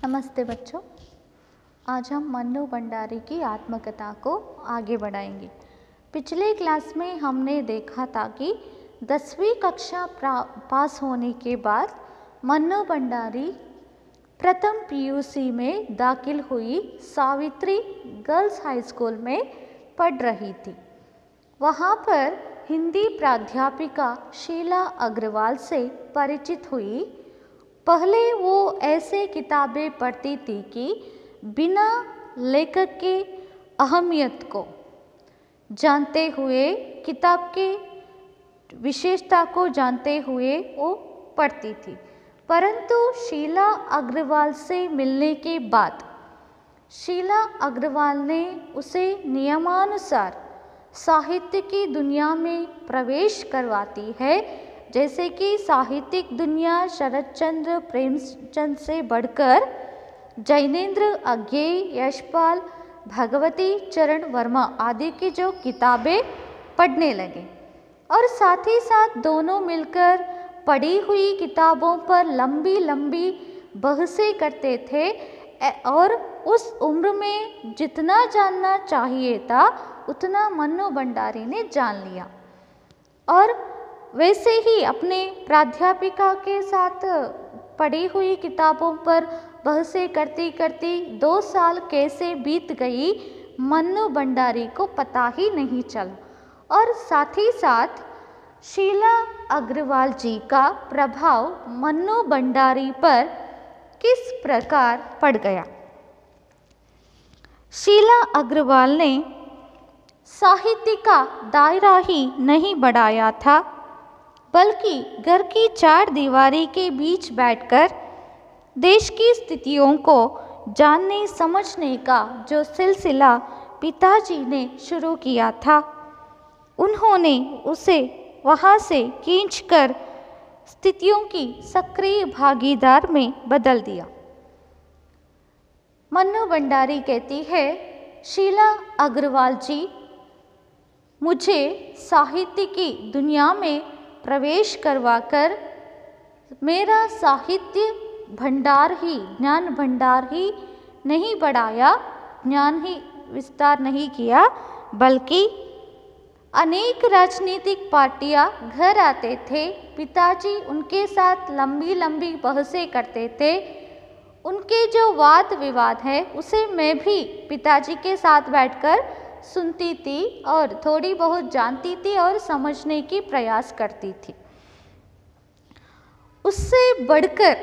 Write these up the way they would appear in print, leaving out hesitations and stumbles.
नमस्ते बच्चों। आज हम मन्नू भंडारी की आत्मकथा को आगे बढ़ाएंगे। पिछले क्लास में हमने देखा था कि 10वीं कक्षा पास होने के बाद मन्नू भंडारी प्रथम पीयूसी में दाखिल हुई सावित्री गर्ल्स हाई स्कूल में पढ़ रही थी। वहाँ पर हिंदी प्राध्यापिका शीला अग्रवाल से परिचित हुई। पहले वो ऐसे किताबें पढ़ती थी कि बिना लेखक के अहमियत को जानते हुए, किताब के विशेषता को जानते हुए वो पढ़ती थी। परंतु शीला अग्रवाल से मिलने के बाद शीला अग्रवाल ने उसे नियमानुसार साहित्य की दुनिया में प्रवेश करवाती है। जैसे कि साहित्यिक दुनिया शरतचंद्र प्रेमचंद से बढ़कर जैनेन्द्र अज्ञेय, यशपाल, भगवती चरण वर्मा आदि की जो किताबें पढ़ने लगे और साथ ही साथ दोनों मिलकर पढ़ी हुई किताबों पर लंबी लंबी बहसें करते थे और उस उम्र में जितना जानना चाहिए था उतना मन्नू भंडारी ने जान लिया। और वैसे ही अपने प्राध्यापिका के साथ पढ़ी हुई किताबों पर बहसें करती करती 2 साल कैसे बीत गई मन्नू भंडारी को पता ही नहीं चला। और साथ ही साथ शीला अग्रवाल जी का प्रभाव मन्नू भंडारी पर किस प्रकार पड़ गया। शीला अग्रवाल ने साहित्य का दायरा ही नहीं बढ़ाया था, बल्कि घर की 4 दीवारी के बीच बैठकर देश की स्थितियों को जानने समझने का जो सिलसिला पिताजी ने शुरू किया था, उन्होंने उसे वहाँ से खींचकर स्थितियों की सक्रिय भागीदार में बदल दिया। मन्नू भंडारी कहती है, शीला अग्रवाल जी मुझे साहित्य की दुनिया में प्रवेश करवाकर मेरा साहित्य भंडार ही, ज्ञान भंडार ही नहीं बढ़ाया, ज्ञान ही विस्तार नहीं किया, बल्कि अनेक राजनीतिक पार्टियां घर आते थे। पिताजी उनके साथ लंबी लंबी बहसें करते थे। उनके जो वाद विवाद है उसे मैं भी पिताजी के साथ बैठकर सुनती थी और थोड़ी बहुत जानती थी और समझने की प्रयास करती थी। उससे बढ़कर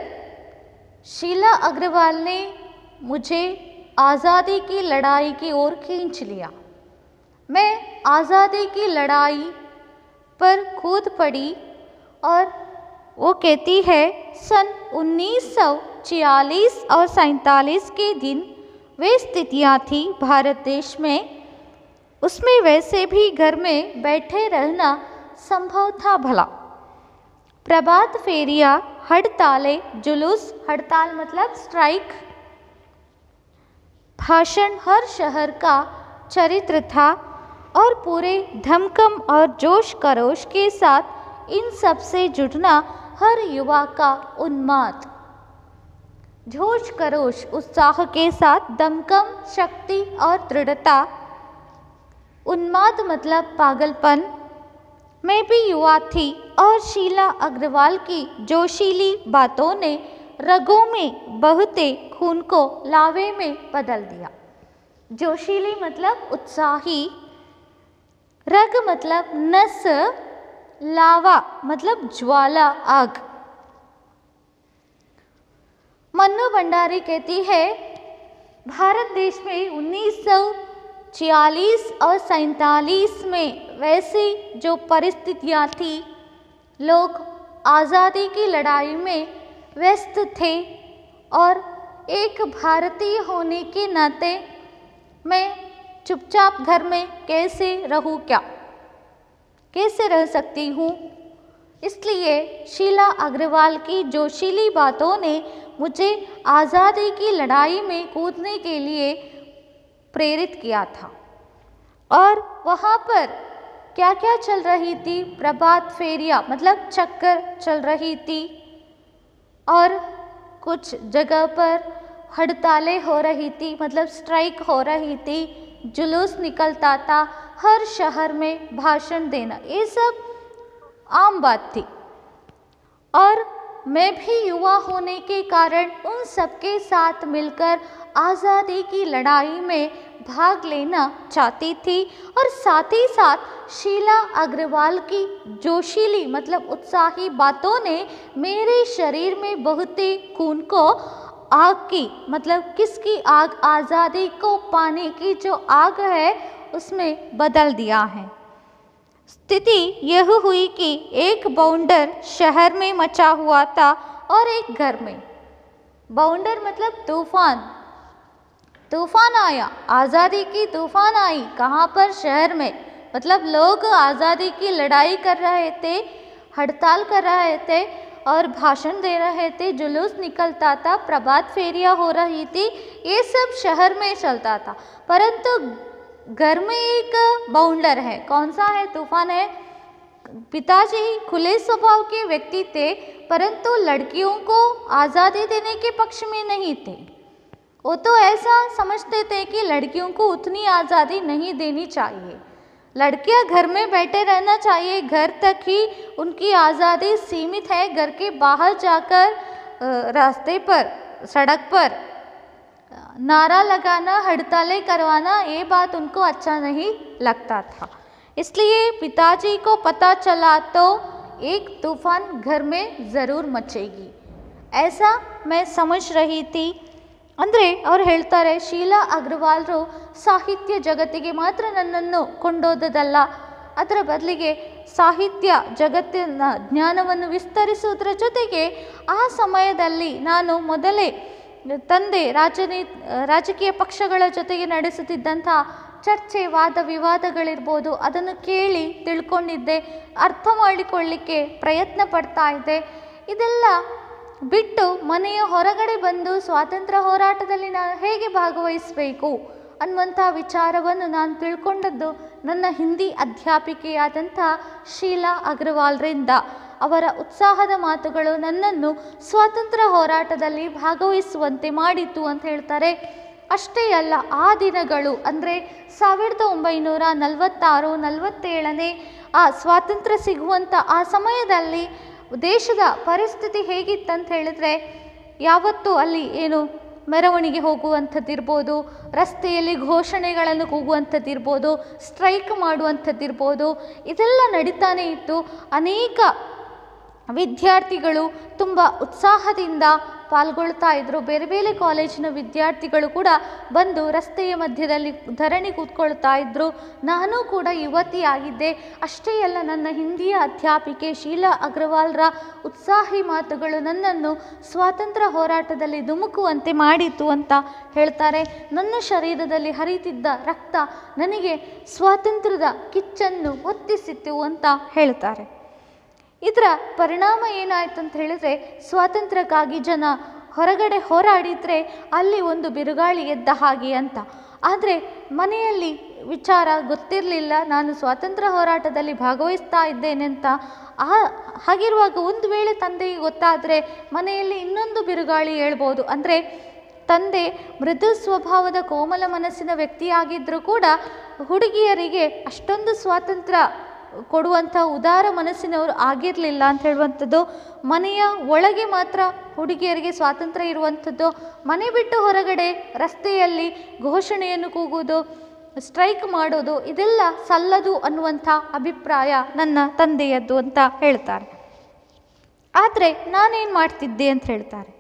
शीला अग्रवाल ने मुझे आज़ादी की लड़ाई की ओर खींच लिया। मैं आज़ादी की लड़ाई पर कूद पड़ी और वो कहती है, सन 1946 और 47 के दिन वे स्थितियाँ थी भारत देश में, उसमें वैसे भी घर में बैठे रहना संभव था भला। प्रभात फेरियाँ, हड़तालें, जुलूस, हड़ताल मतलब स्ट्राइक, भाषण हर शहर का चरित्र था और पूरे धमकम और जोश खरोश के साथ इन सब से जुटना हर युवा का उन्माद। जोश खरोश, उत्साह के साथ दमकम, शक्ति और दृढ़ता। उन्माद मतलब पागलपन। मैं भी युवा थी और शीला अग्रवाल की जोशीली बातों ने रगों में बहते खून को लावे में बदल दिया। जोशीली मतलब उत्साही, रग मतलब नस, लावा मतलब ज्वाला, आग। मन्नू भंडारी कहती है, भारत देश में 1946 और 47 में वैसी जो परिस्थितियाँ थी, लोग आज़ादी की लड़ाई में व्यस्त थे और एक भारतीय होने के नाते मैं चुपचाप घर में कैसे रहूँ, कैसे रह सकती हूँ। इसलिए शीला अग्रवाल की जोशीली बातों ने मुझे आज़ादी की लड़ाई में कूदने के लिए प्रेरित किया था। और वहाँ पर क्या क्या चल रही थी, प्रभात फेरियाँ मतलब चक्कर चल रही थी और कुछ जगह पर हड़तालें हो रही थी, मतलब स्ट्राइक हो रही थी, जुलूस निकलता था, हर शहर में भाषण देना, ये सब आम बात थी। और मैं भी युवा होने के कारण उन सबके साथ मिलकर आज़ादी की लड़ाई में भाग लेना चाहती थी। और साथ ही साथ शीला अग्रवाल की जोशीली मतलब उत्साही बातों ने मेरे शरीर में बहते खून को आग की, मतलब किसकी आग, आज़ादी को पाने की जो आग है उसमें बदल दिया है। स्थिति यह हुई कि एक बाउंडर शहर में मचा हुआ था और एक घर में। बाउंडर मतलब तूफान, तूफान आया, आज़ादी की तूफान आई। कहाँ पर? शहर में। मतलब लोग आज़ादी की लड़ाई कर रहे थे, हड़ताल कर रहे थे और भाषण दे रहे थे, जुलूस निकलता था, प्रभात फेरियाँ हो रही थी, ये सब शहर में चलता था। परंतु घर में एक बाउंडर है। कौन सा है? तूफान है। पिताजी खुले स्वभाव के व्यक्ति थे, परंतु लड़कियों को आज़ादी देने के पक्ष में नहीं थे। वो तो ऐसा समझते थे कि लड़कियों को उतनी आज़ादी नहीं देनी चाहिए, लड़कियां घर में बैठे रहना चाहिए, घर तक ही उनकी आज़ादी सीमित है, घर के बाहर जाकर रास्ते पर, सड़क पर नारा लगाना, हड़तालें करवाना, ये बात उनको अच्छा नहीं लगता था। इसलिए पिताजी को पता चला तो एक तूफान घर में ज़रूर मचेगी, ऐसा मैं समझ रही थी। ಅಂದರೆ ಅವ್ರು ಹೇಳ್ತಾರೆ, ಶೀಲಾ ಅಗ್ರವಾಲ್ರು ಸಾಹಿತ್ಯ ಜಗತ್ತಿಗೆ ಮಾತ್ರ ನನ್ನನ್ನು ಕೊಂಡೊಯ್ದದಲ್ಲ, ಅದರ ಬದಲಿಗೆ ಸಾಹಿತ್ಯ ಜಗತ್ತಿನ ಜ್ಞಾನವನ್ನು ವಿಸ್ತರಿಸುವುದರ ಜೊತೆಗೆ ಆ ಸಮಯದಲ್ಲಿ ನಾನು ಮೊದಲೇ ತಂದೆ ರಾಜಕೀಯ ಪಕ್ಷಗಳ ಜೊತೆಗೆ ನಡೆಸುತ್ತಿದ್ದಂಥ ಚರ್ಚೆ, ವಾದ ವಿವಾದಗಳಿರ್ಬೋದು, ಅದನ್ನು ಕೇಳಿ ತಿಳ್ಕೊಂಡಿದ್ದೆ, ಅರ್ಥ ಮಾಡಿಕೊಳ್ಳಿಕ್ಕೆ ಪ್ರಯತ್ನ ಪಡ್ತಾ ಇದ್ದೆ. ಇದೆಲ್ಲ ಬಿಟ್ಟು ಮನೆಯ ಹೊರಗಡೆ ಬಂದು ಸ್ವಾತಂತ್ರ್ಯ ಹೋರಾಟದಲ್ಲಿ ನಾನು ಹೇಗೆ ಭಾಗವಹಿಸಬೇಕು ಅನ್ನುವಂಥ ವಿಚಾರವನ್ನು ನಾನು ತಿಳ್ಕೊಂಡದ್ದು ನನ್ನ ಹಿಂದಿ ಅಧ್ಯಾಪಿಕೆಯಾದಂಥ ಶೀಲಾ ಅಗ್ರವಾಲ್ರಿಂದ. ಅವರ ಉತ್ಸಾಹದ ಮಾತುಗಳು ನನ್ನನ್ನು ಸ್ವಾತಂತ್ರ್ಯ ಹೋರಾಟದಲ್ಲಿ ಭಾಗವಹಿಸುವಂತೆ ಮಾಡಿತು ಅಂತ ಹೇಳ್ತಾರೆ. ಅಷ್ಟೇ ಅಲ್ಲ, ಆ ದಿನಗಳು ಅಂದರೆ 1946-47ನೇ ಆ ಸ್ವಾತಂತ್ರ್ಯ ಸಿಗುವಂಥ ಆ ಸಮಯದಲ್ಲಿ ದೇಶದ ಪರಿಸ್ಥಿತಿ ಹೇಗಿತ್ತಂತ ಹೇಳಿದ್ರೆ, ಯಾವತ್ತೂ ಅಲ್ಲಿ ಏನು ಮೆರವಣಿಗೆ ಹೋಗುವಂಥದ್ದಿರ್ಬೋದು, ರಸ್ತೆಯಲ್ಲಿ ಘೋಷಣೆಗಳನ್ನು ಕೂಗುವಂಥದ್ದಿರ್ಬೋದು, ಸ್ಟ್ರೈಕ್ ಮಾಡುವಂಥದ್ದಿರ್ಬೋದು, ಇದೆಲ್ಲ ನಡೀತಾನೆ ಇತ್ತು. ಅನೇಕ ವಿದ್ಯಾರ್ಥಿಗಳು ತುಂಬ ಉತ್ಸಾಹದಿಂದ ಪಾಲ್ಗೊಳ್ತಾ ಇದ್ದರು. ಬೇರೆ ಬೇರೆ ಕಾಲೇಜಿನ ವಿದ್ಯಾರ್ಥಿಗಳು ಕೂಡ ಬಂದು ರಸ್ತೆಯ ಮಧ್ಯದಲ್ಲಿ ಧರಣಿ ಕೂತ್ಕೊಳ್ತಾ ಇದ್ದರು. ನಾನು ಕೂಡ ಯುವತಿಯಾಗಿದ್ದೆ. ಅಷ್ಟೇ ಅಲ್ಲ, ನನ್ನ ಹಿಂದಿಯ ಅಧ್ಯಾಪಿಕೆ ಶೀಲಾ ಅಗ್ರವಾಲ್ರ ಉತ್ಸಾಹಿ ಮಾತುಗಳು ನನ್ನನ್ನು ಸ್ವಾತಂತ್ರ್ಯ ಹೋರಾಟದಲ್ಲಿ ಧುಮುಕುವಂತೆ ಮಾಡಿತು ಅಂತ ಹೇಳ್ತಾರೆ. ನನ್ನ ಶರೀರದಲ್ಲಿ ಹರಿತಿದ್ದ ರಕ್ತ ನನಗೆ ಸ್ವಾತಂತ್ರ್ಯದ ಕಿಚ್ಚನ್ನು ಹೊತ್ತಿಸಿತು ಅಂತ ಹೇಳ್ತಾರೆ. ಇದರ ಪರಿಣಾಮ ಏನಾಯ್ತು ಅಂತ ಹೇಳಿದ್ರೆ, ಸ್ವಾತಂತ್ರ್ಯಕ್ಕಾಗಿ ಜನ ಹೊರಗಡೆ ಹೋರಾಡಿದರೆ ಅಲ್ಲಿ ಒಂದು ಬಿರುಗಾಳಿ ಎದ್ದ ಹಾಗೆ ಅಂತ. ಆದರೆ ಮನೆಯಲ್ಲಿ ವಿಚಾರ ಗೊತ್ತಿರಲಿಲ್ಲ, ನಾನು ಸ್ವಾತಂತ್ರ್ಯ ಹೋರಾಟದಲ್ಲಿ ಭಾಗವಹಿಸ್ತಾ ಇದ್ದೇನೆ ಅಂತ. ಹಾಗಿರುವಾಗ ಒಂದು ವೇಳೆ ತಂದೆಗೆ ಗೊತ್ತಾದರೆ ಮನೆಯಲ್ಲಿ ಇನ್ನೊಂದು ಬಿರುಗಾಳಿ ಹೇಳ್ಬೋದು. ಅಂದರೆ ತಂದೆ ಮೃದು ಸ್ವಭಾವದ ಕೋಮಲ ಮನಸ್ಸಿನ ವ್ಯಕ್ತಿಯಾಗಿದ್ದರೂ ಕೂಡ ಹುಡುಗಿಯರಿಗೆ ಅಷ್ಟೊಂದು ಸ್ವಾತಂತ್ರ್ಯ ಕೊಡುವಂಥ ಉದಾರ ಮನಸ್ಸಿನವರು ಆಗಿರಲಿಲ್ಲ ಅಂತ ಹೇಳುವಂಥದ್ದು. ಮನೆಯ ಒಳಗೆ ಮಾತ್ರ ಹುಡುಗಿಯರಿಗೆ ಸ್ವಾತಂತ್ರ್ಯ ಇರುವಂಥದ್ದು, ಮನೆ ಬಿಟ್ಟು ಹೊರಗಡೆ ರಸ್ತೆಯಲ್ಲಿ ಘೋಷಣೆಯನ್ನು ಕೂಗುವುದು, ಸ್ಟ್ರೈಕ್ ಮಾಡೋದು, ಇದೆಲ್ಲ ಸಲ್ಲದು ಅನ್ನುವಂಥ ಅಭಿಪ್ರಾಯ ನನ್ನ ತಂದೆಯದ್ದು ಅಂತ ಹೇಳ್ತಾರೆ. ಆದರೆ ನಾನೇನು ಮಾಡ್ತಿದ್ದೆ ಅಂತ ಹೇಳ್ತಾರೆ.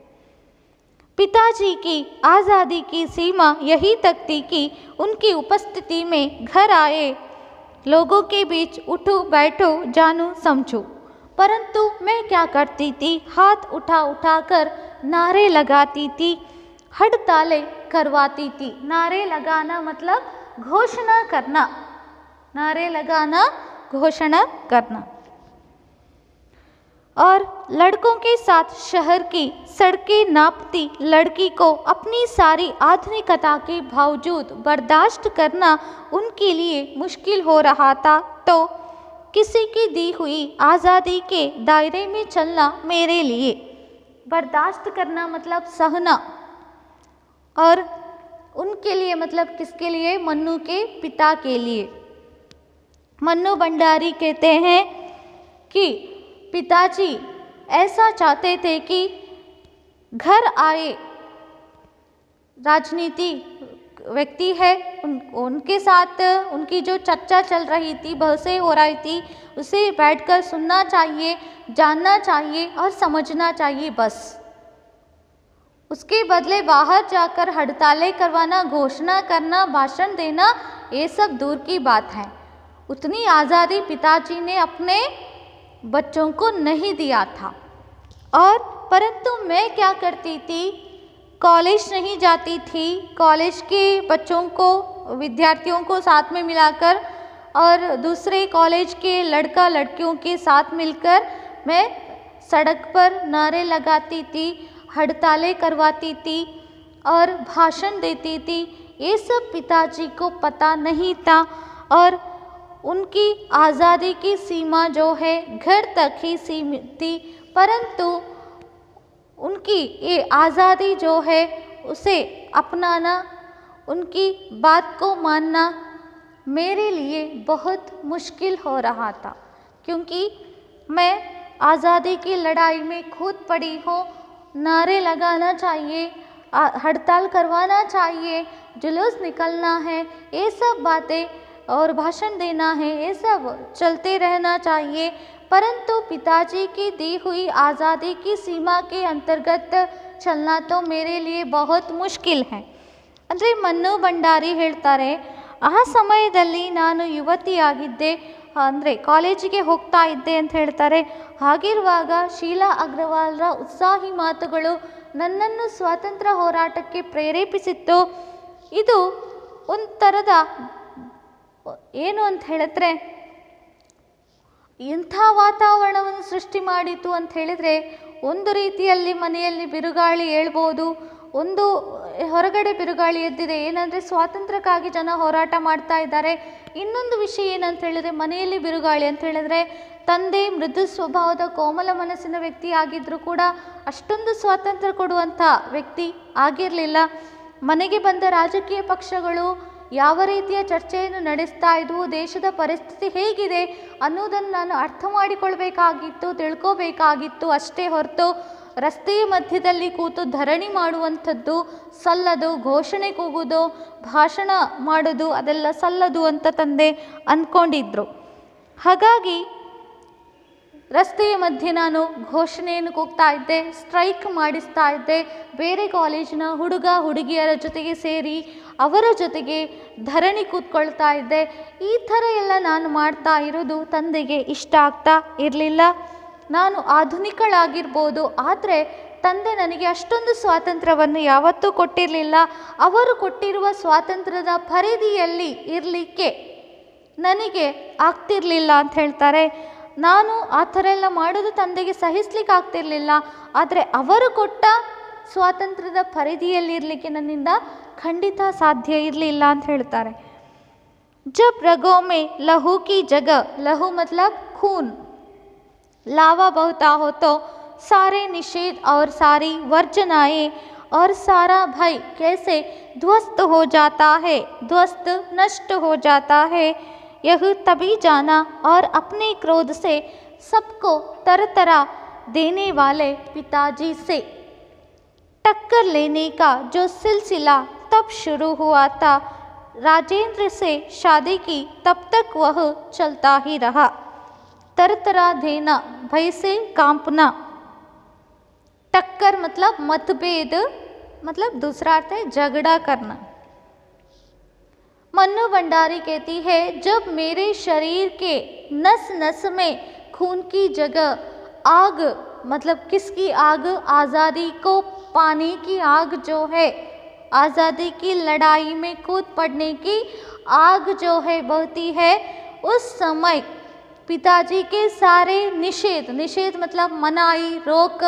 पिताजी की आज़ादी की सीमा यही तक थी कि उनकी उपस्थिति में घर आए लोगों के बीच उठो बैठो जानू समझो। परंतु मैं क्या करती थी, हाथ उठा उठाकर नारे लगाती थी, हड़तालें करवाती थी। नारे लगाना मतलब घोषणा करना, नारे लगाना घोषणा करना। और लड़कों के साथ शहर की सड़कें नापती लड़की को अपनी सारी आधुनिकता के बावजूद बर्दाश्त करना उनके लिए मुश्किल हो रहा था, तो किसी की दी हुई आज़ादी के दायरे में चलना मेरे लिए बर्दाश्त करना मतलब सहना, और उनके लिए मतलब किसके लिए, मन्नू के पिता के लिए। मन्नू भंडारी कहते हैं कि पिताजी ऐसा चाहते थे कि घर आए राजनीति व्यक्ति है उनके साथ उनकी जो चर्चा चल रही थी, बहसें हो रही थी, उसे बैठकर सुनना चाहिए, जानना चाहिए और समझना चाहिए बस। उसके बदले बाहर जाकर हड़तालें करवाना, घोषणा करना, भाषण देना, ये सब दूर की बात है। उतनी आज़ादी पिताजी ने अपने बच्चों को नहीं दिया था। और परंतु मैं क्या करती थी, कॉलेज नहीं जाती थी, कॉलेज के बच्चों को, विद्यार्थियों को साथ में मिलाकर और दूसरे कॉलेज के लड़का लड़कियों के साथ मिलकर मैं सड़क पर नारे लगाती थी, हड़तालें करवाती थी और भाषण देती थी। ये सब पिताजी को पता नहीं था और उनकी आज़ादी की सीमा जो है घर तक ही सीमित थी। परंतु उनकी ये आज़ादी जो है उसे अपनाना, उनकी बात को मानना मेरे लिए बहुत मुश्किल हो रहा था, क्योंकि मैं आज़ादी की लड़ाई में खुद पड़ी हूँ। नारे लगाना चाहिए, हड़ताल करवाना चाहिए, जुलूस निकलना है, ये सब बातें और भाषण देना है, ये सब चलते रहना चाहिए। परंतु पिताजी की दी हुई आज़ादी की सीमा के अंतर्गत चलना तो मेरे लिए बहुत मुश्किल है। ಅಂದರೆ ಮನ್ನು ಭಂಡಾರಿ ಹೇಳ್ತಾರೆ, ಆ ಸಮಯದಲ್ಲಿ ನಾನು ಯುವತಿಯಾಗಿದ್ದೆ, ಅಂದರೆ ಕಾಲೇಜಿಗೆ ಹೋಗ್ತಾ ಇದ್ದೆ ಅಂತ ಹೇಳ್ತಾರೆ. ಹಾಗಿರುವಾಗ ಶೀಲಾ ಅಗ್ರವಾಲ್ರ ಉತ್ಸಾಹಿ ಮಾತುಗಳು ನನ್ನನ್ನು ಸ್ವಾತಂತ್ರ್ಯ ಹೋರಾಟಕ್ಕೆ ಪ್ರೇರೇಪಿಸಿತ್ತು. ಇದು ಒಂಥರದ ಏನು ಅಂತ ಹೇಳಿದ್ರೆ ಇಂಥ ವಾತಾವರಣವನ್ನು ಸೃಷ್ಟಿ ಮಾಡಿತು ಅಂತ ಹೇಳಿದರೆ, ಒಂದು ರೀತಿಯಲ್ಲಿ ಮನೆಯಲ್ಲಿ ಬಿರುಗಾಳಿ ಏಳ್ಬೋದು, ಒಂದು ಹೊರಗಡೆ ಬಿರುಗಾಳಿ ಎದ್ದಿದೆ, ಏನಂದರೆ ಸ್ವಾತಂತ್ರ್ಯಕ್ಕಾಗಿ ಜನ ಹೋರಾಟ ಮಾಡ್ತಾ ಇದ್ದಾರೆ. ಇನ್ನೊಂದು ವಿಷಯ ಏನಂತ ಹೇಳಿದ್ರೆ, ಮನೆಯಲ್ಲಿ ಬಿರುಗಾಳಿ ಅಂತ ಹೇಳಿದ್ರೆ ತಂದೆ ಮೃದು ಸ್ವಭಾವದ ಕೋಮಲ ಮನಸ್ಸಿನ ವ್ಯಕ್ತಿ ಆಗಿದ್ದರೂ ಕೂಡ ಅಷ್ಟೊಂದು ಸ್ವಾತಂತ್ರ್ಯ ಕೊಡುವಂಥ ವ್ಯಕ್ತಿ ಆಗಿರಲಿಲ್ಲ. ಮನೆಗೆ ಬಂದ ರಾಜಕೀಯ ಪಕ್ಷಗಳು ಯಾವ ರೀತಿಯ ಚರ್ಚೆಯನ್ನು ನಡೆಸ್ತಾ ಇದ್ವು, ದೇಶದ ಪರಿಸ್ಥಿತಿ ಹೇಗಿದೆ ಅನ್ನೋದನ್ನು ನಾನು ಅರ್ಥ ಮಾಡಿಕೊಳ್ಬೇಕಾಗಿತ್ತು, ತಿಳ್ಕೋಬೇಕಾಗಿತ್ತು. ಅಷ್ಟೇ ಹೊರತು ರಸ್ತೆಯ ಮಧ್ಯದಲ್ಲಿ ಕೂತು ಧರಣಿ ಮಾಡುವಂಥದ್ದು ಸಲ್ಲದು, ಘೋಷಣೆ ಕೂಗುವುದು, ಭಾಷಣ ಮಾಡೋದು ಅದೆಲ್ಲ ಸಲ್ಲದು ಅಂತ ತಂದೆ ಅಂದ್ಕೊಂಡಿದ್ರು. ಹಾಗಾಗಿ ರಸ್ತೆಯ ಮಧ್ಯೆ ನಾನು ಘೋಷಣೆಯನ್ನು ಕೂಗ್ತಾ ಇದ್ದೆ, ಸ್ಟ್ರೈಕ್ ಮಾಡಿಸ್ತಾ ಇದ್ದೆ, ಬೇರೆ ಕಾಲೇಜಿನ ಹುಡುಗ ಹುಡುಗಿಯರ ಜೊತೆಗೆ ಸೇರಿ ಅವರ ಜೊತೆಗೆ ಧರಣಿ ಕೂತ್ಕೊಳ್ತಾ ಇದ್ದೆ. ಈ ಥರ ಎಲ್ಲ ನಾನು ಮಾಡ್ತಾ ಇರೋದು ತಂದೆಗೆ ಇಷ್ಟ ಆಗ್ತಾ ಇರಲಿಲ್ಲ. ನಾನು ಆಧುನಿಕಳಾಗಿರ್ಬೋದು, ಆದರೆ ತಂದೆ ನನಗೆ ಅಷ್ಟೊಂದು ಸ್ವಾತಂತ್ರ್ಯವನ್ನು ಯಾವತ್ತೂ ಕೊಟ್ಟಿರಲಿಲ್ಲ. ಅವರು ಕೊಟ್ಟಿರುವ ಸ್ವಾತಂತ್ರ್ಯದ ಪರಿಧಿಯಲ್ಲಿ ಇರಲಿಕ್ಕೆ ನನಗೆ ಆಗ್ತಿರಲಿಲ್ಲ ಅಂತ ಹೇಳ್ತಾರೆ. ನಾನು ಆ ಥರ ಎಲ್ಲ ಮಾಡೋದು ತಂದೆಗೆ ಸಹಿಸ್ಲಿಕ್ಕೆ ಆಗ್ತಿರಲಿಲ್ಲ. ಆದರೆ ಅವರು ಕೊಟ್ಟ ಸ್ವಾತಂತ್ರ್ಯದ ಪರಿಧಿಯಲ್ಲಿ ಇರಲಿಕ್ಕೆ ನನ್ನಿಂದ ಖಂಡಿತ ಸಾಧ್ಯ ಇರಲಿಲ್ಲ ಅಂತ ಹೇಳ್ತಾರೆ. जब रगों में लहू की जगह, लहू मतलब खून, लावा बहता हो तो सारे निषेध और सारी वर्जनाएं और सारा भय कैसे ध्वस्त हो जाता है, ध्वस्त नष्ट हो जाता है। यह तभी जाना और अपने क्रोध से सबको तरतरा देने वाले पिताजी से टक्कर लेने का जो सिलसिला तब शुरू हुआ था, राजेंद्र से शादी की तब तक वह चलता ही रहा। तरतरा देना, भय से कांपना, टक्कर मतलब मतभेद, मतलब दूसरा अर्थ है झगड़ा करना। मन्नू भंडारी कहती है, जब मेरे शरीर के नस नस में खून की जगह आग, मतलब किसकी आग, आज़ादी को पाने की आग जो है, आज़ादी की लड़ाई में कूद पड़ने की आग जो है बहती है, उस समय पिताजी के सारे निषेध, निषेध मतलब मनाही, रोक,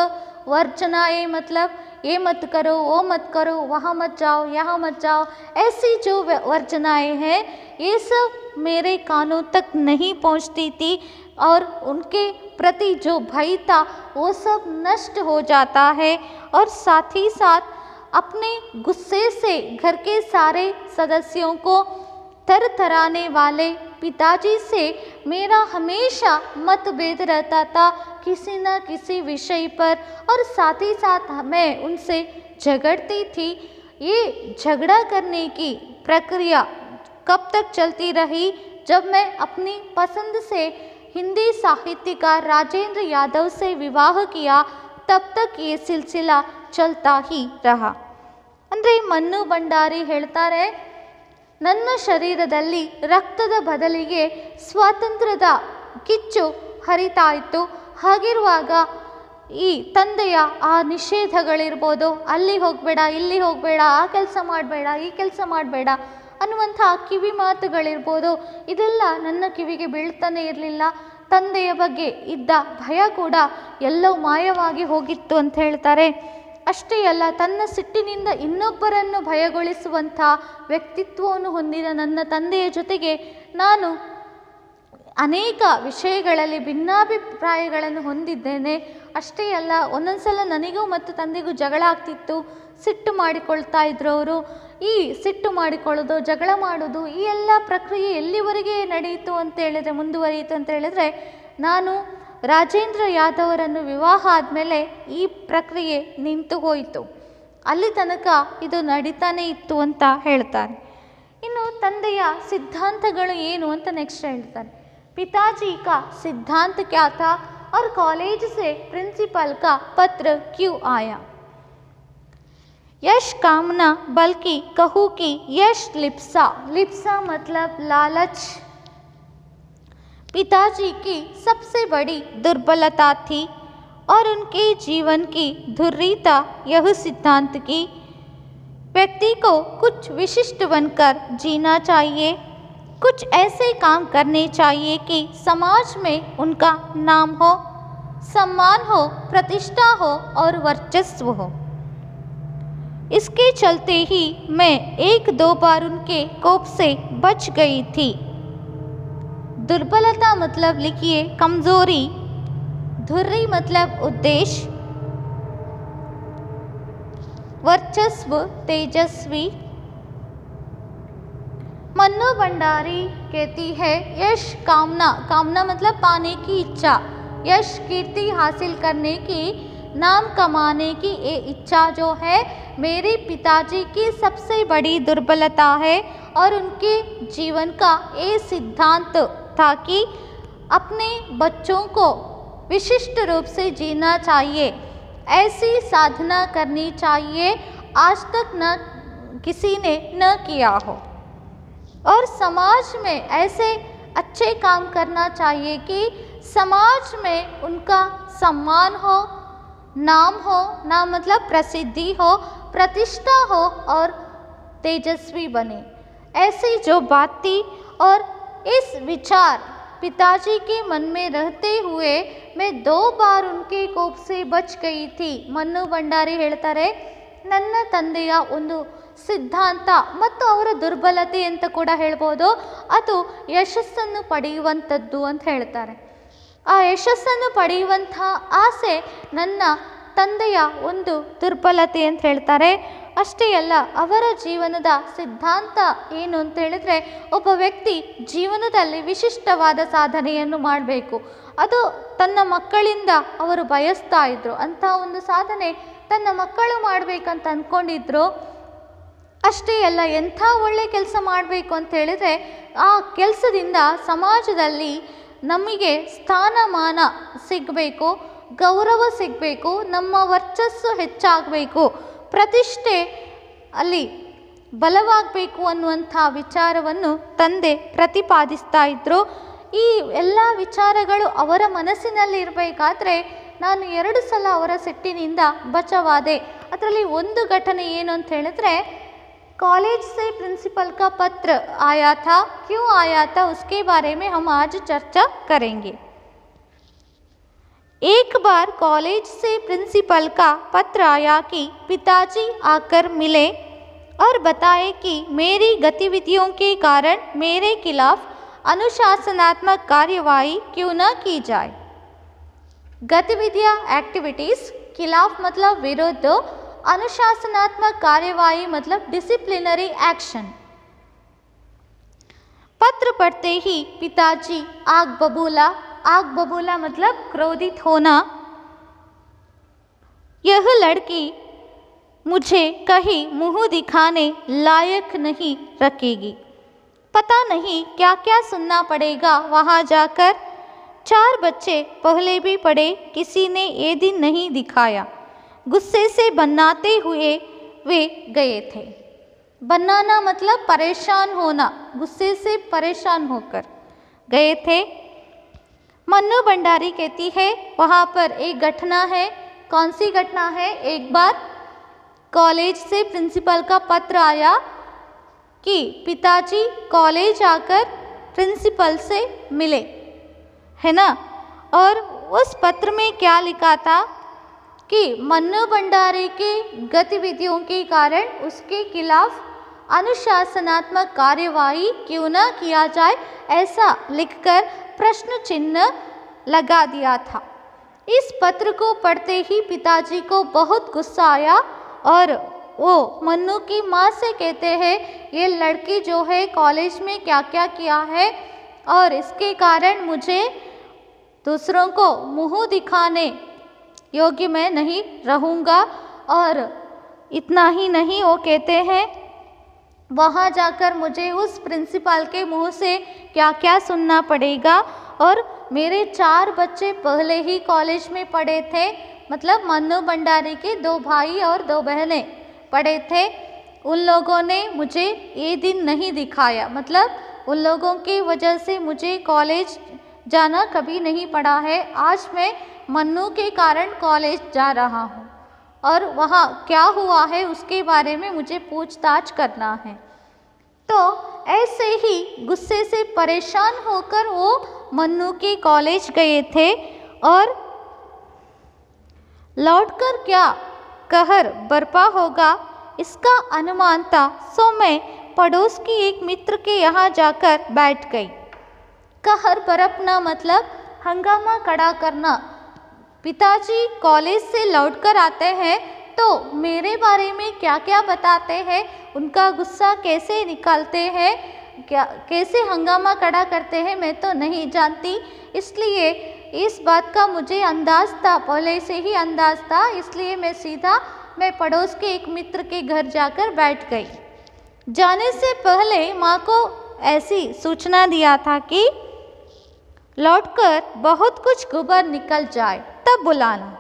वर्जनाएं मतलब ये मत करो, वो मत करो, वहाँ मत जाओ, यहाँ मत जाओ, ऐसी जो वर्जनाएं हैं ये सब मेरे कानों तक नहीं पहुँचती थी और उनके प्रति जो भय था वो सब नष्ट हो जाता है। और साथ ही साथ अपने गुस्से से घर के सारे सदस्यों को थरथराने वाले पिताजी से मेरा हमेशा मतभेद रहता था किसी न किसी विषय पर, और साथ ही साथ मैं उनसे झगड़ती थी। ये झगड़ा करने की प्रक्रिया कब तक चलती रही? जब मैं अपनी पसंद से हिंदी साहित्यकार राजेंद्र यादव से विवाह किया, तब तक ये सिलसिला चलता ही रहा। ಅಂದರೆ ಮನ್ನು ಭಂಡಾರಿ ಹೇಳ್ತಾರೆ, ನನ್ನ ಶರೀರದಲ್ಲಿ ರಕ್ತದ ಬದಲಿಗೆ ಸ್ವಾತಂತ್ರ್ಯದ ಕಿಚ್ಚು ಹರಿತಾ ಇತ್ತು. ಹಾಗಿರುವಾಗ ಈ ತಂದೆಯ ಆ ನಿಷೇಧಗಳಿರ್ಬೋದು, ಅಲ್ಲಿ ಹೋಗಬೇಡ, ಇಲ್ಲಿ ಹೋಗಬೇಡ, ಆ ಕೆಲಸ ಮಾಡಬೇಡ, ಈ ಕೆಲಸ ಮಾಡಬೇಡ ಅನ್ನುವಂಥ ಕಿವಿ ಮಾತುಗಳಿರ್ಬೋದು, ಇದೆಲ್ಲ ನನ್ನ ಕಿವಿಗೆ ಬೀಳ್ತಾನೆ ಇರಲಿಲ್ಲ. ತಂದೆಯ ಬಗ್ಗೆ ಇದ್ದ ಭಯ ಕೂಡ ಎಲ್ಲೋ ಮಾಯವಾಗಿ ಹೋಗಿತ್ತು ಅಂತ ಹೇಳ್ತಾರೆ. ಅಷ್ಟೇ ಅಲ್ಲ, ತನ್ನ ಸಿಟ್ಟಿನಿಂದ ಇನ್ನೊಬ್ಬರನ್ನು ಭಯಗೊಳಿಸುವಂಥ ವ್ಯಕ್ತಿತ್ವವನ್ನು ಹೊಂದಿದ ನನ್ನ ತಂದೆಯ ಜೊತೆಗೆ ನಾನು ಅನೇಕ ವಿಷಯಗಳಲ್ಲಿ ಭಿನ್ನಾಭಿಪ್ರಾಯಗಳನ್ನು ಹೊಂದಿದ್ದೇನೆ. ಅಷ್ಟೇ ಅಲ್ಲ, ಒಂದೊಂದು ಸಲ ನನಗೂ ಮತ್ತು ತಂದೆಗೂ ಜಗಳ ಆಗ್ತಿತ್ತು, ಸಿಟ್ಟು ಮಾಡಿಕೊಳ್ತಾ ಇದ್ರು ಅವರು. ಈ ಸಿಟ್ಟು ಮಾಡಿಕೊಳ್ಳೋದು, ಜಗಳ ಮಾಡೋದು, ಈ ಎಲ್ಲ ಪ್ರಕ್ರಿಯೆ ಎಲ್ಲಿವರೆಗೆ ನಡೆಯಿತು ಅಂತ ಹೇಳಿದರೆ, ಮುಂದುವರಿಯಿತು ಅಂತ ಹೇಳಿದರೆ, ನಾನು ರಾಜೇಂದ್ರ ಯಾದವರನ್ನು ವಿವಾಹ ಆದಮೇಲೆ ಈ ಪ್ರಕ್ರಿಯೆ ನಿಂತು ಹೋಯಿತು. ಅಲ್ಲಿ ತನಕ ಇದು ನಡೀತಾನೆ ಇತ್ತು ಅಂತ ಹೇಳ್ತಾರೆ. ಇನ್ನು ತಂದೆಯ ಸಿದ್ಧಾಂತಗಳು ಏನು ಅಂತ ನೆಕ್ಸ್ಟ್ ಹೇಳ್ತಾರೆ. पिताजी का सिद्धांत क्या था और कॉलेज से प्रिंसिपल का पत्र क्यों आया? यश कामना बल्कि कहूँ कि यश लिप्सा, लिप्सा मतलब लालच पिताजी की सबसे बड़ी दुर्बलता थी और उनके जीवन की धुर्रिता यह सिद्धांत की व्यक्ति को कुछ विशिष्ट बनकर जीना चाहिए, कुछ ऐसे काम करने चाहिए कि समाज में उनका नाम हो, सम्मान हो, प्रतिष्ठा हो और वर्चस्व हो। इसके चलते ही मैं एक दो बार उनके कोप से बच गई थी। दुर्बलता मतलब लिखिए कमजोरी, धुर्री मतलब उद्देश्य, वर्चस्व तेजस्वी। मन्नू भंडारी कहती है यश कामना, कामना मतलब पाने की इच्छा, यश कीर्ति हासिल करने की, नाम कमाने की ये इच्छा जो है मेरे पिताजी की सबसे बड़ी दुर्बलता है और उनके जीवन का ये सिद्धांत था कि अपने बच्चों को विशिष्ट रूप से जीना चाहिए, ऐसी साधना करनी चाहिए आज तक न किसी ने न किया हो, और समाज में ऐसे अच्छे काम करना चाहिए कि समाज में उनका सम्मान हो, नाम हो, नाम मतलब प्रसिद्धि हो, प्रतिष्ठा हो और तेजस्वी बने। ऐसी जो बात थी और इस विचार पिताजी के मन में रहते हुए मैं 2 बार उनके कोप से बच गई थी। मन्नु भंडाರಿ ಹೇಳ್ತಾರೆ, ನನ್ನ ತಂದೆಯ ಒಂದು ಸಿದ್ಧಾಂತ ಮತ್ತು ಅವರ ದುರ್ಬಲತೆ ಅಂತ ಕೂಡ ಹೇಳ್ಬೋದು, ಅದು ಯಶಸ್ಸನ್ನು ಪಡೆಯುವಂಥದ್ದು ಅಂತ ಹೇಳ್ತಾರೆ. ಆ ಯಶಸ್ಸನ್ನು ಪಡೆಯುವಂಥ ಆಸೆ ನನ್ನ ತಂದೆಯ ಒಂದು ದುರ್ಬಲತೆ ಅಂತ ಹೇಳ್ತಾರೆ. ಅಷ್ಟೇ ಅಲ್ಲ, ಅವರ ಜೀವನದ ಸಿದ್ಧಾಂತ ಏನು ಅಂತ ಹೇಳಿದರೆ, ಒಬ್ಬ ವ್ಯಕ್ತಿ ಜೀವನದಲ್ಲಿ ವಿಶಿಷ್ಟವಾದ ಸಾಧನೆಯನ್ನು ಮಾಡಬೇಕು, ಅದು ತನ್ನ ಮಕ್ಕಳಿಂದ ಅವರು ಬಯಸ್ತಾ ಇದ್ರು. ಅಂಥ ಒಂದು ಸಾಧನೆ ತನ್ನ ಮಕ್ಕಳು ಮಾಡಬೇಕಂತ ಅಂದ್ಕೊಂಡಿದ್ರು. ಅಷ್ಟೇ ಅಲ್ಲ, ಎಂಥ ಒಳ್ಳೆ ಕೆಲಸ ಮಾಡಬೇಕು ಅಂತ ಹೇಳಿದರೆ ಆ ಕೆಲಸದಿಂದ ಸಮಾಜದಲ್ಲಿ ನಮಗೆ ಸ್ಥಾನಮಾನ ಸಿಗಬೇಕು, ಗೌರವ ಸಿಗಬೇಕು, ನಮ್ಮ ವರ್ಚಸ್ಸು ಹೆಚ್ಚಾಗಬೇಕು, ಪ್ರತಿಷ್ಠೆ ಅಲ್ಲಿ ಬಲವಾಗಬೇಕು ಅನ್ನುವಂಥ ವಿಚಾರವನ್ನು ತಂದೆ ಪ್ರತಿಪಾದಿಸ್ತಾ ಇದ್ದರು. ಈ ಎಲ್ಲ ವಿಚಾರಗಳು ಅವರ ಮನಸ್ಸಿನಲ್ಲಿ ಇರಬೇಕಾದ್ರೆ ನಾನು 2 ಸಲ ಅವರ ಸಿಟ್ಟಿನಿಂದ ಬಚಾವಾದೆ. ಅದರಲ್ಲಿ ಒಂದು ಘಟನೆ ಏನು ಅಂತ ಹೇಳಿದ್ರೆ, कॉलेज से प्रिंसिपल का पत्र आया था, क्यों आया था उसके बारे में हम आज चर्चा करेंगे। एक बार कॉलेज से प्रिंसिपल का पत्र आया कि पिताजी आकर मिले और बताए कि मेरी गतिविधियों के कारण मेरे खिलाफ अनुशासनात्मक कार्यवाही क्यों न की जाए। गतिविधियाँ एक्टिविटीज़, खिलाफ मतलब विरुद्ध, अनुशासनात्मक कार्यवाही मतलब डिसिप्लिनरी एक्शन। पत्र पढ़ते ही पिताजी आग बबूला, आग बबूला मतलब क्रोधित होना, यह लड़की मुझे कहीं मुंह दिखाने लायक नहीं रखेगी, पता नहीं क्या क्या सुनना पड़ेगा वहाँ जाकर। 4 बच्चे पहले भी पढ़े, किसी ने ये दिन नहीं दिखाया। गुस्से से बनाते हुए वे गए थे। बनाना मतलब परेशान होना, गुस्से से परेशान होकर गए थे। मन्नू भंडारी कहती है वहाँ पर एक घटना है। कौन सी घटना है? एक बार कॉलेज से प्रिंसिपल का पत्र आया कि पिताजी कॉलेज आकर प्रिंसिपल से मिले, है ना। और उस पत्र में क्या लिखा था कि मन्नू भंडारी के गतिविधियों के कारण उसके खिलाफ अनुशासनात्मक कार्यवाही क्यों न किया जाए, ऐसा लिखकर प्रश्न चिन्ह लगा दिया था। इस पत्र को पढ़ते ही पिताजी को बहुत गुस्सा आया और वो मन्नू की माँ से कहते हैं ये लड़की जो है कॉलेज में क्या क्या किया है और इसके कारण मुझे दूसरों को मुंह दिखाने योग्य मैं नहीं रहूँगा। और इतना ही नहीं, वो कहते हैं वहाँ जाकर मुझे उस प्रिंसिपल के मुंह से क्या क्या सुनना पड़ेगा। और मेरे 4 बच्चे पहले ही कॉलेज में पढ़े थे, मतलब मन्नू भंडारी के 2 भाई और 2 बहनें पढ़े थे, उन लोगों ने मुझे ये दिन नहीं दिखाया, मतलब उन लोगों की वजह से मुझे कॉलेज जाना कभी नहीं पड़ा है। आज मैं मन्नू के कारण कॉलेज जा रहा हूँ और वहाँ क्या हुआ है उसके बारे में मुझे पूछताछ करना है। तो ऐसे ही गुस्से से परेशान होकर वो मन्नू के कॉलेज गए थे और लौटकर क्या कहर बरपा होगा इसका अनुमान था। सो मैं पड़ोस की एक मित्र के यहाँ जाकर बैठ गई। कहर बरपना मतलब हंगामा खड़ा करना। पिताजी कॉलेज से लौटकर आते हैं तो मेरे बारे में क्या क्या बताते हैं, उनका गुस्सा कैसे निकालते हैं, क्या कैसे हंगामा खड़ा करते हैं मैं तो नहीं जानती। इसलिए इस बात का मुझे अंदाज़ था, पहले से ही अंदाज़ था, इसलिए मैं पड़ोस के एक मित्र के घर जाकर बैठ गई। जाने से पहले माँ को ऐसी सूचना दिया था कि लौटकर बहुत कुछ गुबर निकल जाए तब बुलाना।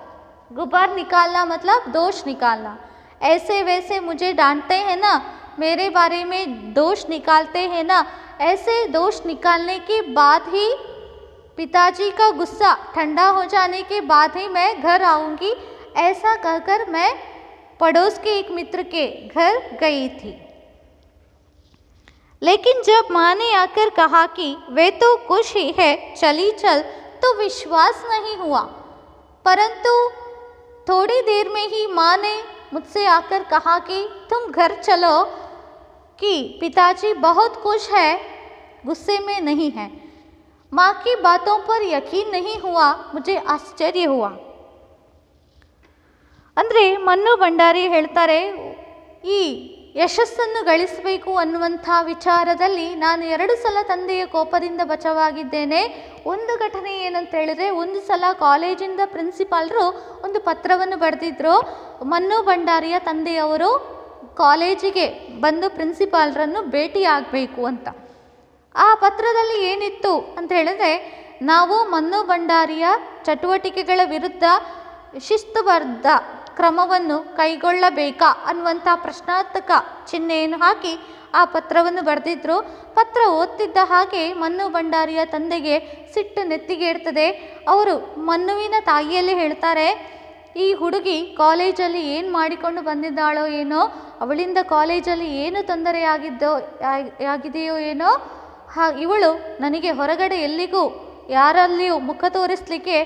गुबर निकालना मतलब दोष निकालना। ऐसे वैसे मुझे डांटते हैं ना, मेरे बारे में दोष निकालते हैं ना, ऐसे दोष निकालने के बाद ही पिताजी का गुस्सा ठंडा हो जाने के बाद ही मैं घर आऊँगी, ऐसा कहकर मैं पड़ोस के एक मित्र के घर गई थी। लेकिन जब माँ ने आकर कहा कि वे तो खुश ही है, चली चल, तो विश्वास नहीं हुआ। परंतु थोड़ी देर में ही माँ ने मुझसे आकर कहा कि तुम घर चलो, कि पिताजी बहुत खुश है, गुस्से में नहीं है। माँ की बातों पर यकीन नहीं हुआ, मुझे आश्चर्य हुआ। ಅಂದರೆ ಮನ್ನು ಭಂಡಾರಿ ಹೇಳ್ತಾರೆ, ಈ ಯಶಸ್ಸನ್ನು ಗಳಿಸಬೇಕು ಅನ್ನುವಂಥ ವಿಚಾರದಲ್ಲಿ ನಾನು 2 ಸಲ ತಂದೆಯ ಕೋಪದಿಂದ ಬಚಾವಾಗಿದ್ದೇನೆ. ಒಂದು ಘಟನೆ ಏನಂತ ಹೇಳಿದ್ರೆ, ಒಂದು ಸಲ ಕಾಲೇಜಿಂದ ಪ್ರಿನ್ಸಿಪಾಲರು ಒಂದು ಪತ್ರವನ್ನು ಬರೆದಿದ್ರು. ಮನ್ನು ಭಂಡಾರಿಯ ತಂದೆಯವರು ಕಾಲೇಜಿಗೆ ಬಂದು ಪ್ರಿನ್ಸಿಪಾಲರನ್ನು ಭೇಟಿಯಾಗಬೇಕು ಅಂತ. ಆ ಪತ್ರದಲ್ಲಿ ಏನಿತ್ತು ಅಂತ ಹೇಳಿದ್ರೆ, ನಾವು ಮನ್ನು ಭಂಡಾರಿಯ ಚಟುವಟಿಕೆಗಳ ವಿರುದ್ಧ ಶಿಸ್ತುಬದ್ಧ ಕ್ರಮವನ್ನು ಕೈಗೊಳ್ಳಬೇಕಾ ಅನ್ನುವಂಥ ಪ್ರಶ್ನಾರ್ಥಕ ಚಿಹ್ನೆಯನ್ನು ಹಾಕಿ ಆ ಪತ್ರವನ್ನು ಬರೆದಿದ್ರು. ಪತ್ರ ಓದ್ತಿದ್ದ ಹಾಗೆ ಮನ್ನು ಭಂಡಾರಿಯ ತಂದೆಗೆ ಸಿಟ್ಟು ನೆತ್ತಿಗೆ ಇರ್ತದೆ. ಅವರು ಮನ್ನುವಿನ ತಾಯಿಯಲ್ಲಿ ಹೇಳ್ತಾರೆ, ಈ ಹುಡುಗಿ ಕಾಲೇಜಲ್ಲಿ ಏನು ಮಾಡಿಕೊಂಡು ಬಂದಿದ್ದಾಳೋ ಏನೋ, ಅವಳಿಂದ ಕಾಲೇಜಲ್ಲಿ ಏನು ಆಗಿದೆಯೋ ಏನೋ, ಇವಳು ನನಗೆ ಹೊರಗಡೆ ಎಲ್ಲಿಗೂ ಯಾರಲ್ಲಿಯೂ ಮುಖ ತೋರಿಸಲಿಕ್ಕೆ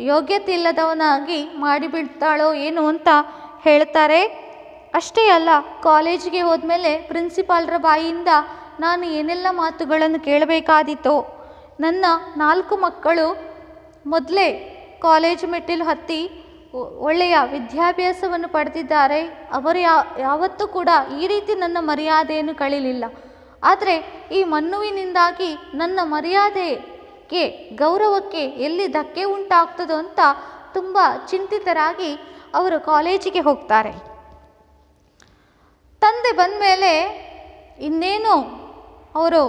ಯೋಗ್ಯತೆ ಇಲ್ಲದವನಾಗಿ ಮಾಡಿಬಿಡ್ತಾಳೋ ಏನು ಅಂತ ಹೇಳ್ತಾರೆ. ಅಷ್ಟೇ ಅಲ್ಲ, ಕಾಲೇಜಿಗೆ ಹೋದ್ಮೇಲೆ ಪ್ರಿನ್ಸಿಪಾಲರ ಬಾಯಿಯಿಂದ ನಾನು ಏನೆಲ್ಲ ಮಾತುಗಳನ್ನು ಕೇಳಬೇಕಾದೀತೋ. ನನ್ನ 4 ಮಕ್ಕಳು ಮೊದಲೇ ಕಾಲೇಜ್ ಮೆಟ್ಟಿಲು ಹತ್ತಿ ಒಳ್ಳೆಯ ವಿದ್ಯಾಭ್ಯಾಸವನ್ನು ಪಡೆದಿದ್ದಾರೆ. ಅವರು ಯಾವತ್ತೂ ಕೂಡ ಈ ರೀತಿ ನನ್ನ ಮರ್ಯಾದೆಯನ್ನು ಕಳೀಲಿಲ್ಲ. ಆದರೆ ಈ ಮನ್ನುವಿನಿಂದಾಗಿ ನನ್ನ ಮರ್ಯಾದೆಗೆ, ಗೌರವಕ್ಕೆ ಎಲ್ಲಿ ಧಕ್ಕೆ ಉಂಟಾಗ್ತದೋ ಅಂತ ತುಂಬ ಚಿಂತಿತರಾಗಿ ಅವರು ಕಾಲೇಜಿಗೆ ಹೋಗ್ತಾರೆ. ತಂದೆ ಬಂದ ಮೇಲೆ ಇನ್ನೇನು ಅವರು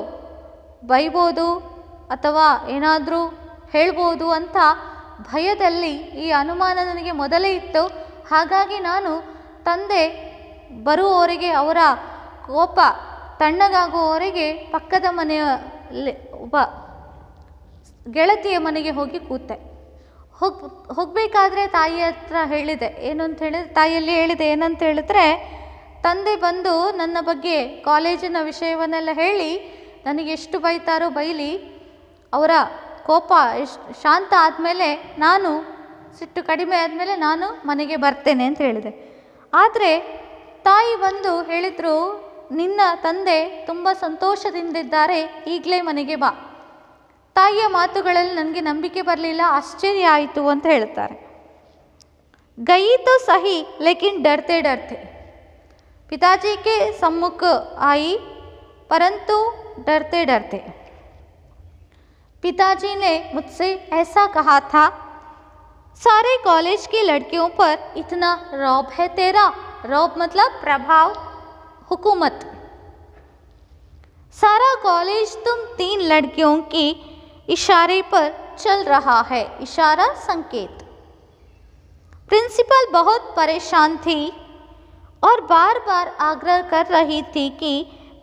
ಬೈಬೋದು ಅಥವಾ ಏನಾದರೂ ಹೇಳ್ಬೋದು ಅಂತ ಭಯದಲ್ಲಿ ಈ ಅನುಮಾನ ನನಗೆ ಮೊದಲೇ ಇತ್ತು. ಹಾಗಾಗಿ ನಾನು ತಂದೆ ಬರುವವರೆಗೆ, ಅವರ ಕೋಪ ತಣ್ಣಗಾಗುವವರೆಗೆ ಪಕ್ಕದ ಮನೆಯಲ್ಲಿ ಒಬ್ಬ ಗೆಳತಿಯ ಮನೆಗೆ ಹೋಗಿ ಕೂತೆ. ಹೋಗಬೇಕಾದ್ರೆ ತಾಯಿ ಹತ್ರ ಹೇಳಿದೆ, ಏನು ಅಂತ ಹೇಳಿದ್ರೆ, ತಾಯಿಯಲ್ಲಿ ಹೇಳಿದೆ ಏನಂತ ಹೇಳಿದ್ರೆ, ತಂದೆ ಬಂದು ನನ್ನ ಬಗ್ಗೆ ಕಾಲೇಜಿನ ವಿಷಯವನ್ನೆಲ್ಲ ಹೇಳಿ ನನಗೆ ಎಷ್ಟು ಬೈತಾರೋ ಬೈಲಿ, ಅವರ ಕೋಪ ಎಷ್ಟು ಶಾಂತ ಆದಮೇಲೆ, ನಾನು ಸಿಟ್ಟು ಕಡಿಮೆ ಆದಮೇಲೆ ನಾನು ಮನೆಗೆ ಬರ್ತೇನೆ ಅಂತ ಹೇಳಿದೆ. ಆದರೆ ತಾಯಿ ಬಂದು ಹೇಳಿದರು, ನಿನ್ನ ತಂದೆ ತುಂಬ ಸಂತೋಷದಿಂದಿದ್ದಾರೆ, ಈಗಲೇ ಮನೆಗೆ ಬಾ. ತಾಯಿಯ ಮಾತುಗಳಲ್ಲಿ ನನಗೆ ನಂಬಿಕೆ ಬರಲಿಲ್ಲ, ಆಶ್ಚರ್ಯ ಆಯಿತು ಅಂತ ಹೇಳ್ತಾರೆ. ಗಯಿ ತೋ ಸಹಿ ಲೇಕಿನ್ ಡರ್ತೆ ಡರ್ತೆ पिताजी के सम्मुख आई परंतु डरते डरते। पिताजी ने मुझसे ऐसा कहा था, सारे कॉलेज की लड़कियों पर इतना रौब है तेरा। रौब मतलब प्रभाव, हुकूमत। सारा कॉलेज तुम 3 लड़कियों की इशारे पर चल रहा है। इशारा संकेत। प्रिंसिपल बहुत परेशान थी और बार बार आग्रह कर रही थी कि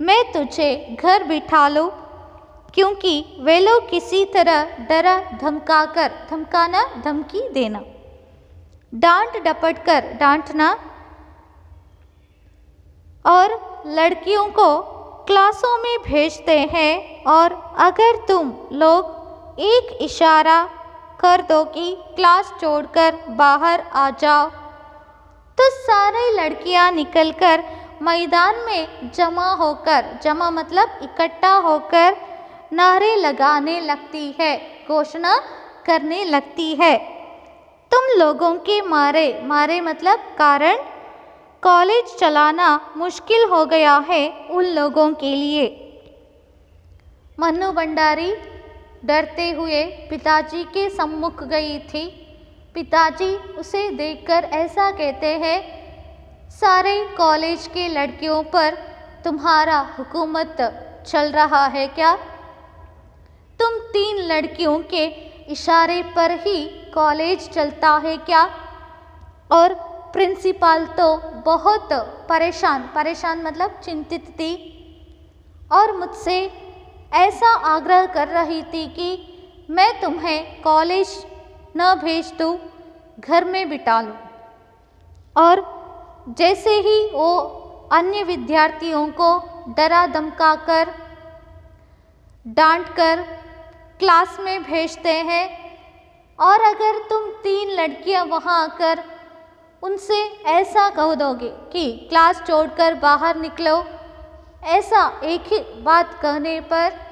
मैं तुझे घर बिठा लूँ, क्योंकि वे लोग किसी तरह डरा धमका कर, धमकाना धमकी देना, डांट डपट कर डांटना और लड़कियों को क्लासों में भेजते हैं, और अगर तुम लोग एक इशारा कर दो कि क्लास छोड़कर बाहर आ जाओ, तो सारी लड़कियां निकलकर मैदान में जमा होकर, जमा मतलब इकट्ठा होकर, नारे लगाने लगती है, घोषणा करने लगती है। तुम लोगों के मारे, मारे मतलब कारण, कॉलेज चलाना मुश्किल हो गया है उन लोगों के लिए। मन्नू भंडारी डरते हुए पिताजी के सम्मुख गई थी। पिताजी उसे देखकर ऐसा कहते हैं, सारे कॉलेज के लड़कियों पर तुम्हारा हुकूमत चल रहा है क्या? तुम 3 लड़कियों के इशारे पर ही कॉलेज चलता है क्या? और प्रिंसिपल तो बहुत परेशान, परेशान मतलब चिंतित थी, और मुझसे ऐसा आग्रह कर रही थी कि मैं तुम्हें कॉलेज न भेज दूँ, घर में बिठा लूँ। और जैसे ही वो अन्य विद्यार्थियों को डरा धमका कर, डांट कर क्लास में भेजते हैं, और अगर तुम 3 लड़कियां वहाँ आकर उनसे ऐसा कह दोगे कि क्लास छोड़कर बाहर निकलो, ऐसा एक ही बात कहने पर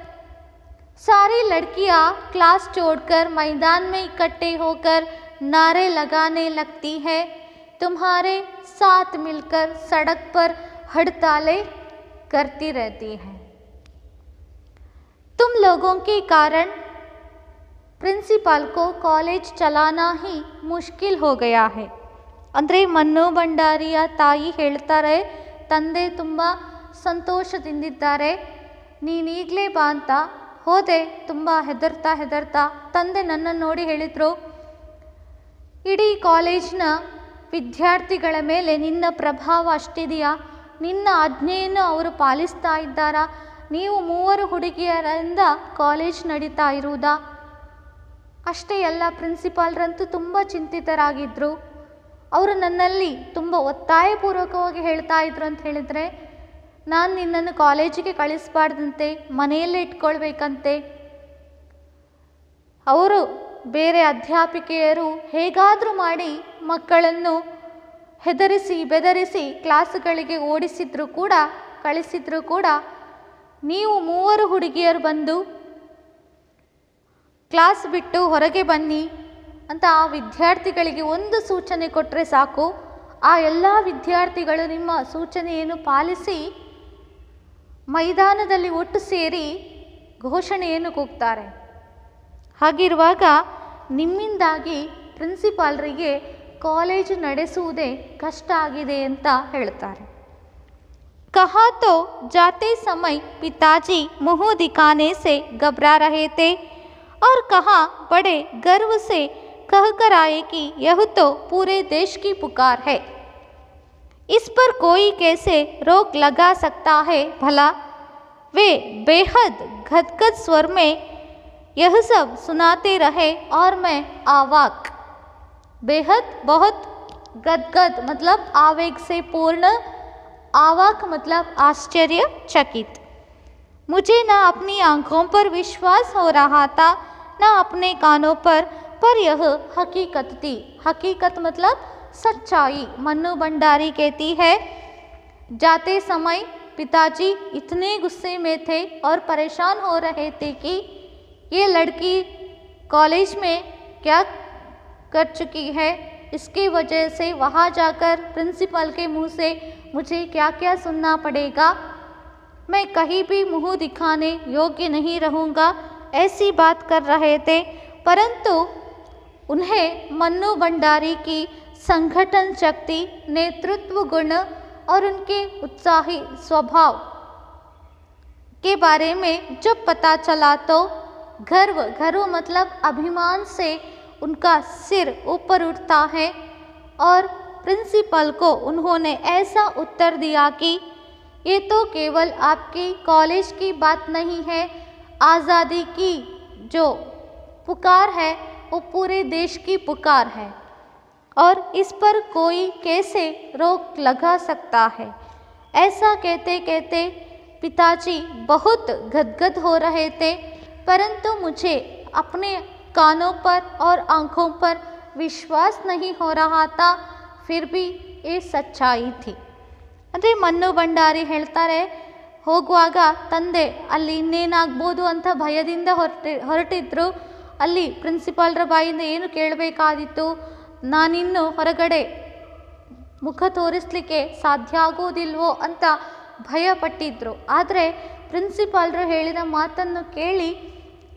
सारी लड़कियां क्लास छोड़कर मैदान में इकट्ठे होकर नारे लगाने लगती हैं, तुम्हारे साथ मिलकर सड़क पर हड़तालें करती रहती हैं। तुम लोगों के कारण प्रिंसिपल को कॉलेज चलाना ही मुश्किल हो गया है। ಅಂದರೆ ಮನ್ನು ಭಂಡಾರಿಯ ತಾಯಿ ಹೇಳ್ತಾರೆ, ತಂದೆ ತುಂಬ ಸಂತೋಷದಿಂದಿದ್ದಾರೆ, ನೀನೀಗಲೇ ಬಾ ಅಂತ ಹೋದೆ. ತುಂಬ ಹೆದರ್ತಾ ತಂದೆ ನನ್ನನ್ನು ನೋಡಿ ಹೇಳಿದರು, ಇಡೀ ಕಾಲೇಜ್ನ ವಿದ್ಯಾರ್ಥಿಗಳ ಮೇಲೆ ನಿನ್ನ ಪ್ರಭಾವ ಅಷ್ಟಿದೆಯಾ? ನಿನ್ನ ಆಜ್ಞೆಯನ್ನು ಅವರು ಪಾಲಿಸ್ತಾ ಇದ್ದಾರಾ? ನೀವು 3 ಹುಡುಗಿಯರಿಂದ ಕಾಲೇಜ್ ನಡೀತಾ ಇರುವುದಾ? ಅಷ್ಟೇ ಅಲ್ಲ, ಪ್ರಿನ್ಸಿಪಾಲ್ರಂತೂ ತುಂಬ ಚಿಂತಿತರಾಗಿದ್ದರು. ಅವರು ನನ್ನಲ್ಲಿ ತುಂಬ ಒತ್ತಾಯಪೂರ್ವಕವಾಗಿ ಹೇಳ್ತಾ ಇದ್ರು ಅಂತ ಹೇಳಿದರೆ, ನಾನು ನಿನ್ನನ್ನು ಕಾಲೇಜಿಗೆ ಕಳಿಸಬಾರ್ದಂತೆ, ಮನೆಯಲ್ಲೇ ಇಟ್ಕೊಳ್ಬೇಕಂತೆ. ಅವರು ಬೇರೆ ಅಧ್ಯಾಪಿಕೆಯರು ಹೇಗಾದರೂ ಮಾಡಿ ಮಕ್ಕಳನ್ನು ಹೆದರಿಸಿ ಬೆದರಿಸಿ ಕ್ಲಾಸುಗಳಿಗೆ ಓಡಿಸಿದ್ರು ಕೂಡ, ಕಳಿಸಿದ್ರು ಕೂಡ, ನೀವು 3 ಹುಡುಗಿಯರು ಬಂದು ಕ್ಲಾಸ್ ಬಿಟ್ಟು ಹೊರಗೆ ಬನ್ನಿ, ಅಂತ ಆ ವಿದ್ಯಾರ್ಥಿಗಳಿಗೆ ಒಂದು ಸೂಚನೆ ಕೊಟ್ಟರೆ ಸಾಕು, ಆ ಎಲ್ಲ ವಿದ್ಯಾರ್ಥಿಗಳು ನಿಮ್ಮ ಸೂಚನೆಯನ್ನು ಪಾಲಿಸಿ ಮೈದಾನದಲ್ಲಿ ಒಟ್ಟು ಸೇರಿ ಘೋಷಣೆಯನ್ನು ಕೂಗ್ತಾರೆ. ಹಾಗಿರುವಾಗ ನಿಮ್ಮಿಂದಾಗಿ ಪ್ರಿನ್ಸಿಪಾಲ್ರಿಗೆ ಕಾಲೇಜು ನಡೆಸುವುದೇ ಕಷ್ಟ ಆಗಿದೆ ಅಂತ ಹೇಳ್ತಾರೆ. कहा तो जाते समय पिताजी मुँह दिखाने से घबरा रहे थे और कहा बड़े गर्व से कह कर आए कि यह तो पूरे देश की पुकार है, इस पर कोई कैसे रोक लगा सकता है भला। वे बेहद गदगद स्वर में यह सब सुनाते रहे और मैं आवाक, बेहद बहुत, गदगद मतलब आवेग से पूर्ण, आवाक मतलब आश्चर्यचकित। मुझे न अपनी आंखों पर विश्वास हो रहा था न अपने कानों पर यह हकीकत थी। हकीकत मतलब सच्चाई। मन्नू भंडारी कहती है, जाते समय पिताजी इतने गुस्से में थे और परेशान हो रहे थे कि ये लड़की कॉलेज में क्या कर चुकी है, इसकी वजह से वहाँ जाकर प्रिंसिपल के मुंह से मुझे क्या क्या सुनना पड़ेगा, मैं कहीं भी मुंह दिखाने योग्य नहीं रहूँगा, ऐसी बात कर रहे थे। परंतु उन्हें मन्नू भंडारी की संगठन शक्ति, नेतृत्व गुण और उनके उत्साही स्वभाव के बारे में जब पता चला तो गर्व मतलब अभिमान से उनका सिर ऊपर उठता है और प्रिंसिपल को उन्होंने ऐसा उत्तर दिया कि ये तो केवल आपकी कॉलेज की बात नहीं है, आज़ादी की जो पुकार है वो पूरे देश की पुकार है और इस पर कोई कैसे रोक लगा सकता है। ऐसा कहते कहते पिताजी बहुत गदगद हो रहे थे, परंतु मुझे अपने कानों पर और आँखों पर विश्वास नहीं हो रहा था, फिर भी ये सच्चाई थी। ಅಂದರೆ ಮನ್ನು ಭಂಡಾರಿ ಹೇಳ್ತಾರೆ, ಹೋಗುವಾಗ ತಂದೆ ಅಲ್ಲಿ ಇನ್ನೇನಾಗ್ಬೋದು ಅಂತ ಭಯದಿಂದ ಹೊರಟಿದ್ರು. ಅಲ್ಲಿ ಪ್ರಿನ್ಸಿಪಾಲ್ರ ಬಾಯಿಂದ ಏನು ಕೇಳಬೇಕಾದಿತ್ತು, ನಾನಿನ್ನು ಹೊರಗಡೆ ಮುಖ ತೋರಿಸಲಿಕ್ಕೆ ಸಾಧ್ಯ ಆಗೋದಿಲ್ವೋ ಅಂತ ಭಯಪಟ್ಟಿದ್ರು. ಆದರೆ ಪ್ರಿನ್ಸಿಪಾಲ್ರು ಹೇಳಿದ ಮಾತನ್ನು ಕೇಳಿ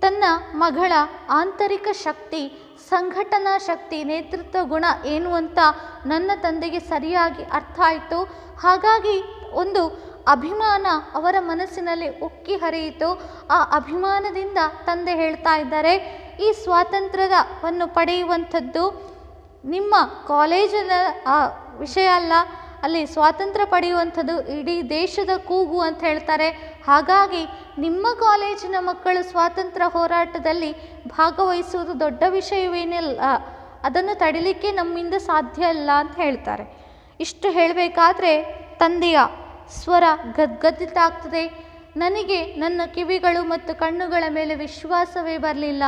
ತನ್ನ ಮಗಳ ಆಂತರಿಕ ಶಕ್ತಿ, ಸಂಘಟನಾ ಶಕ್ತಿ, ನೇತೃತ್ವ ಗುಣ ಏನು ಅಂತ ನನ್ನ ತಂದೆಗೆ ಸರಿಯಾಗಿ ಅರ್ಥ ಆಯಿತು. ಹಾಗಾಗಿ ಒಂದು ಅಭಿಮಾನ ಅವರ ಮನಸ್ಸಿನಲ್ಲಿ ಉಕ್ಕಿ ಹರಿಯಿತು. ಆ ಅಭಿಮಾನದಿಂದ ತಂದೆ ಹೇಳ್ತಾ ಇದ್ದಾರೆ, ಈ ಸ್ವಾತಂತ್ರ್ಯವನ್ನು ಪಡೆಯುವಂಥದ್ದು ನಿಮ್ಮ ಕಾಲೇಜಿನ ವಿಷಯ ಅಲ್ಲ, ಅಲ್ಲಿ ಸ್ವಾತಂತ್ರ್ಯ ಪಡೆಯುವಂಥದ್ದು ಇಡೀ ದೇಶದ ಕೂಗು ಅಂತ ಹೇಳ್ತಾರೆ. ಹಾಗಾಗಿ ನಿಮ್ಮ ಕಾಲೇಜಿನ ಮಕ್ಕಳು ಸ್ವಾತಂತ್ರ್ಯ ಹೋರಾಟದಲ್ಲಿ ಭಾಗವಹಿಸುವುದು ದೊಡ್ಡ ವಿಷಯವೇನಿಲ್ಲ, ಅದನ್ನು ತಡಿಲಿಕ್ಕೆ ನಮ್ಮಿಂದ ಸಾಧ್ಯ ಇಲ್ಲ ಅಂತ ಹೇಳ್ತಾರೆ. ಇಷ್ಟು ಹೇಳಬೇಕಾದ್ರೆ ತಂದೆಯ ಸ್ವರ ಗದ್ಗದಿತ ಆಗ್ತದೆ. ನನಗೆ ನನ್ನ ಕಿವಿಗಳು ಮತ್ತು ಕಣ್ಣುಗಳ ಮೇಲೆ ವಿಶ್ವಾಸವೇ ಬರಲಿಲ್ಲ.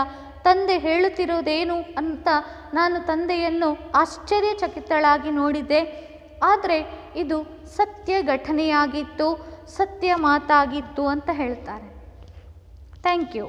ತಂದೆ ಹೇಳುತ್ತಿರೋದೇನು ಅಂತ ನಾನು ತಂದೆಯನ್ನು ಆಶ್ಚರ್ಯಚಕಿತಳಾಗಿ ನೋಡಿದ್ದೆ. ಆದರೆ ಇದು ಸತ್ಯ ಘಟನೆಯಾಗಿತ್ತು, ಸತ್ಯ ಮಾತಾಗಿತ್ತು ಅಂತ ಹೇಳ್ತಾರೆ. Thank you.